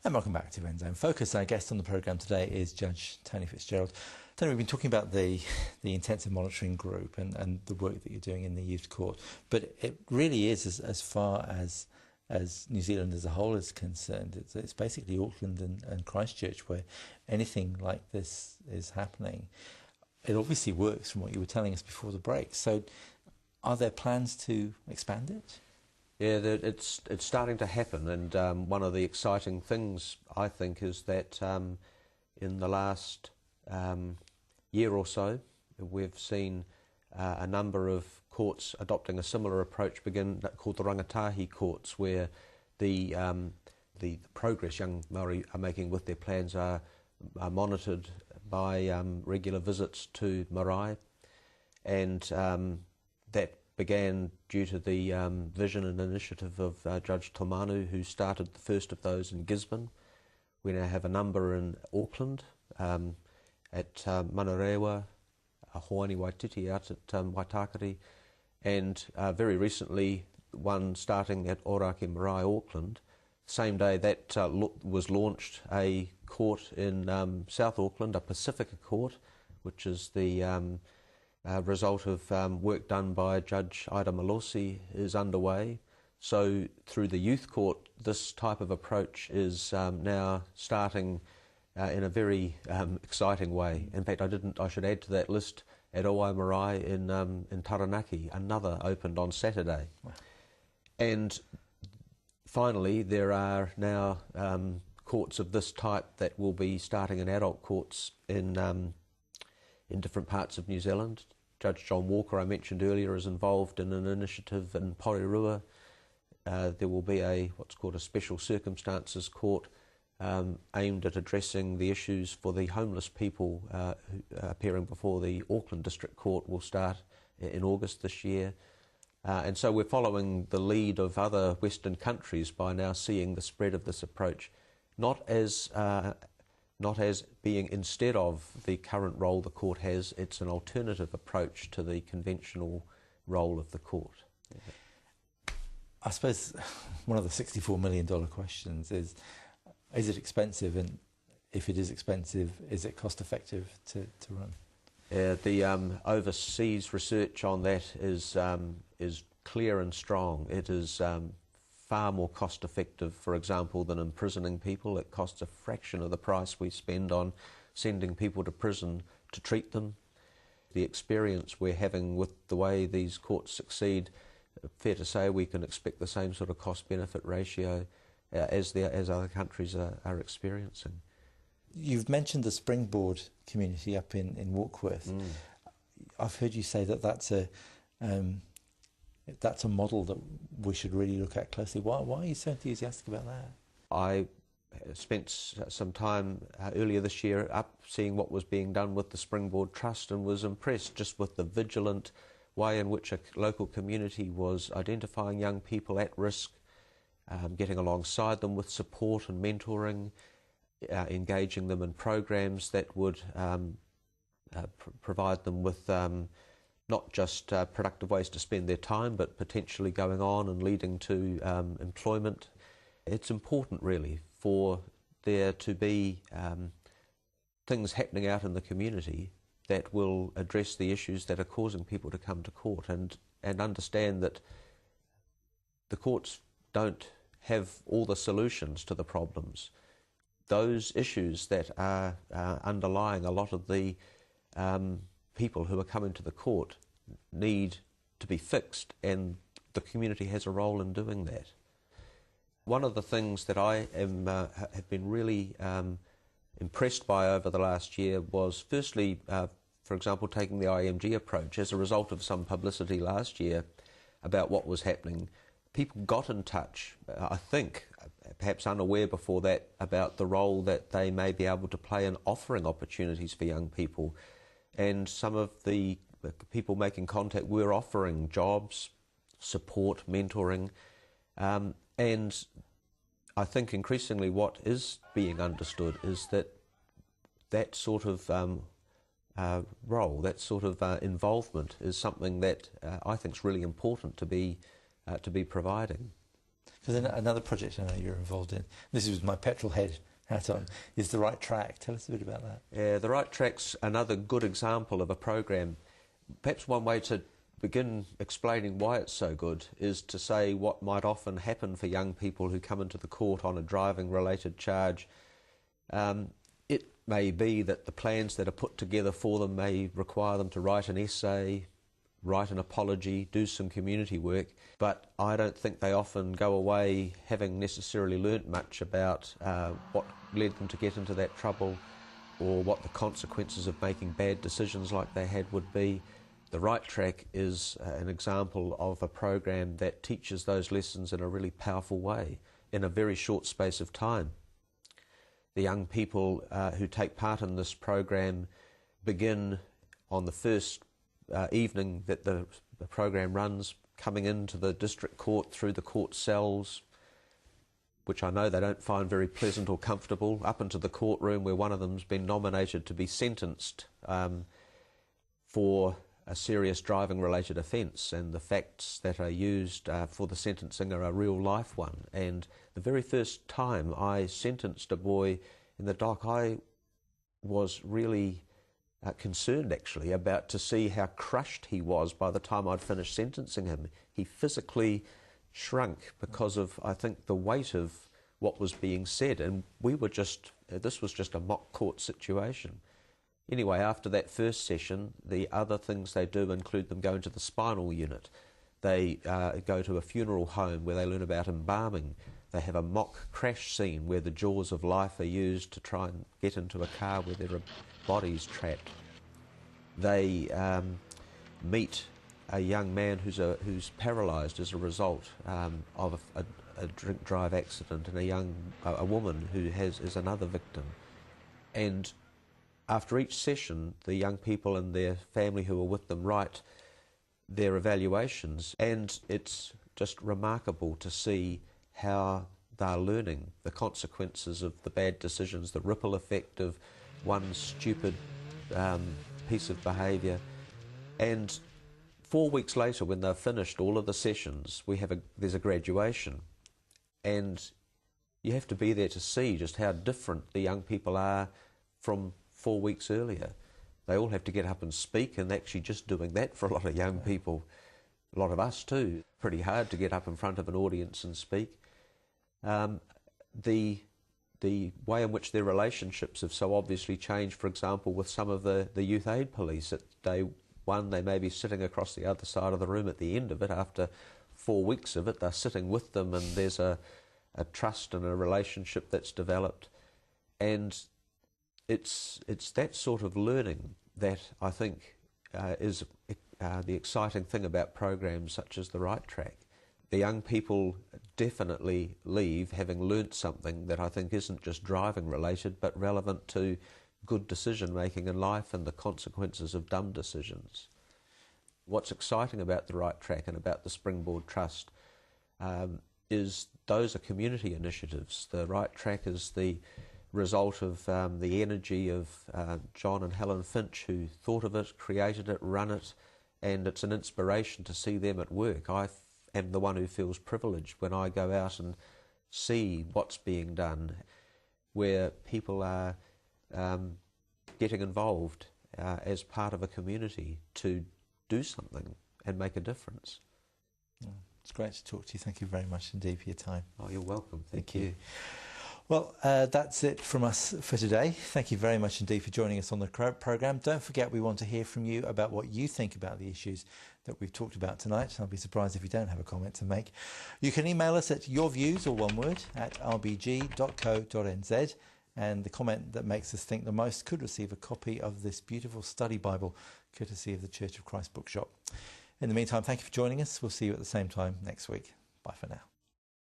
And welcome back to End Zone Focus. Our guest on the programme today is Judge Tony Fitzgerald. Tony, we've been talking about the intensive monitoring group and the work that you're doing in the youth court, but it really is, as far as New Zealand as a whole is concerned, it's basically Auckland and Christchurch where anything like this is happening. It obviously works from what you were telling us before the break. So are there plans to expand it? Yeah, it's starting to happen, and one of the exciting things, I think, is that in the last year or so, we've seen a number of courts adopting a similar approach called the rangatahi courts, where the progress young Māori are making with their plans are monitored by regular visits to marae, and that began due to the vision and initiative of Judge Tomanu, who started the first of those in Gisborne. We now have a number in Auckland, at Manarewa, Hoani Waititi out at Waitakere, and very recently one starting at Orake Marae, Auckland. Same day that was launched a court in South Auckland, a Pacifica court, which is the result of work done by Judge Ida Malosi, is underway. So through the youth court, this type of approach is now starting in a very exciting way. In fact, I should add to that list at Owai Marae in Taranaki, another opened on Saturday. Wow. And finally, there are now courts of this type that will be starting in adult courts in different parts of New Zealand. Judge John Walker, I mentioned earlier, is involved in an initiative in Porirua. There will be what's called a special circumstances court aimed at addressing the issues for the homeless people appearing before the Auckland District Court will start in August this year. And so we're following the lead of other Western countries by now seeing the spread of this approach, not as being instead of the current role the court has. It's an alternative approach to the conventional role of the court. I suppose one of the $64 million questions is it expensive, and if it is expensive, is it cost effective to run? The overseas research on that is clear and strong. It is far more cost effective, for example, than imprisoning people. It costs a fraction of the price we spend on sending people to prison to treat them. The experience we're having with the way these courts succeed, fair to say we can expect the same sort of cost-benefit ratio as other countries are experiencing. You've mentioned the Springboard community up in Warkworth. I've heard you say that's a model that we should really look at closely. Why are you so enthusiastic about that? I spent some time earlier this year up seeing what was being done with the Springboard Trust and was impressed just with the vigilant way in which a local community was identifying young people at risk, getting alongside them with support and mentoring, engaging them in programs that would provide them with not just productive ways to spend their time, but potentially going on and leading to employment. It's important, really, for there to be things happening out in the community that will address the issues that are causing people to come to court, and understand that the courts don't have all the solutions to the problems. Those issues that are underlying a lot of the people who are coming to the court need to be fixed, and the community has a role in doing that. One of the things that I have been really impressed by over the last year was, firstly, for example, taking the IMG approach. As a result of some publicity last year about what was happening, people got in touch, I think, perhaps unaware before that, about the role that they may be able to play in offering opportunities for young people. And some of the people making contact were offering jobs, support, mentoring, and I think increasingly what is being understood is that sort of role, that sort of involvement is something that I think is really important to be providing. Because another project I know you're involved in, this is with my petrol head hat on, is The Right Track. Tell us a bit about that. Yeah, The Right Track's another good example of a program. Perhaps one way to begin explaining why it's so good is to say what might often happen for young people who come into the court on a driving-related charge. It may be that the plans that are put together for them may require them to write an essay, write an apology, do some community work, but I don't think they often go away having necessarily learnt much about what led them to get into that trouble or what the consequences of making bad decisions like they had would be. The Right Track is an example of a program that teaches those lessons in a really powerful way in a very short space of time. The young people who take part in this program begin on the first evening that the program runs, coming into the district court through the court cells, which I know they don't find very pleasant or comfortable, up into the courtroom where one of them's been nominated to be sentenced for a serious driving-related offence, and the facts that are used for the sentencing are a real-life one. And the very first time I sentenced a boy in the dock, I was really concerned, actually, about to see how crushed he was by the time I'd finished sentencing him. He physically shrunk because of, I think, the weight of what was being said, and we were just, this was just a mock court situation. Anyway, after that first session, the other things they do include them going to the spinal unit. They go to a funeral home where they learn about embalming. They have a mock crash scene where the jaws of life are used to try and get into a car where there are bodies trapped. They meet a young man who's paralysed as a result of a drink drive accident, and a woman who is another victim. And after each session, the young people and their family who are with them write their evaluations, and it's just remarkable to see how they're learning the consequences of the bad decisions, the ripple effect of one stupid piece of behaviour. And 4 weeks later, when they've finished all of the sessions, there's a graduation, and you have to be there to see just how different the young people are from 4 weeks earlier. They all have to get up and speak, and actually just doing that for a lot of young people, a lot of us too, pretty hard to get up in front of an audience and speak. The way in which their relationships have so obviously changed, for example, with some of the youth aid police. At day one, they may be sitting across the other side of the room at the end of it. After 4 weeks of it, they're sitting with them, and there's a trust and a relationship that's developed. And it's that sort of learning that I think is the exciting thing about programs such as The Right Track. The young people definitely leave having learnt something that I think isn't just driving related, but relevant to good decision making in life and the consequences of dumb decisions. What's exciting about The Right Track and about the Springboard Trust is those are community initiatives. The Right Track is the result of the energy of John and Helen Finch, who thought of it, created it, run it, and it's an inspiration to see them at work. I am the one who feels privileged when I go out and see what's being done, where people are getting involved as part of a community to do something and make a difference. It's great to talk to you. Thank you very much indeed for your time. Oh, you're welcome. Thank you. Well, that's it from us for today. Thank you very much indeed for joining us on the programme. Don't forget, we want to hear from you about what you think about the issues that we've talked about tonight. I'll be surprised if you don't have a comment to make. You can email us at yourviews, or one word, at rbg.co.nz. And the comment that makes us think the most could receive a copy of this beautiful study Bible, courtesy of the Church of Christ Bookshop. In the meantime, thank you for joining us. We'll see you at the same time next week. Bye for now.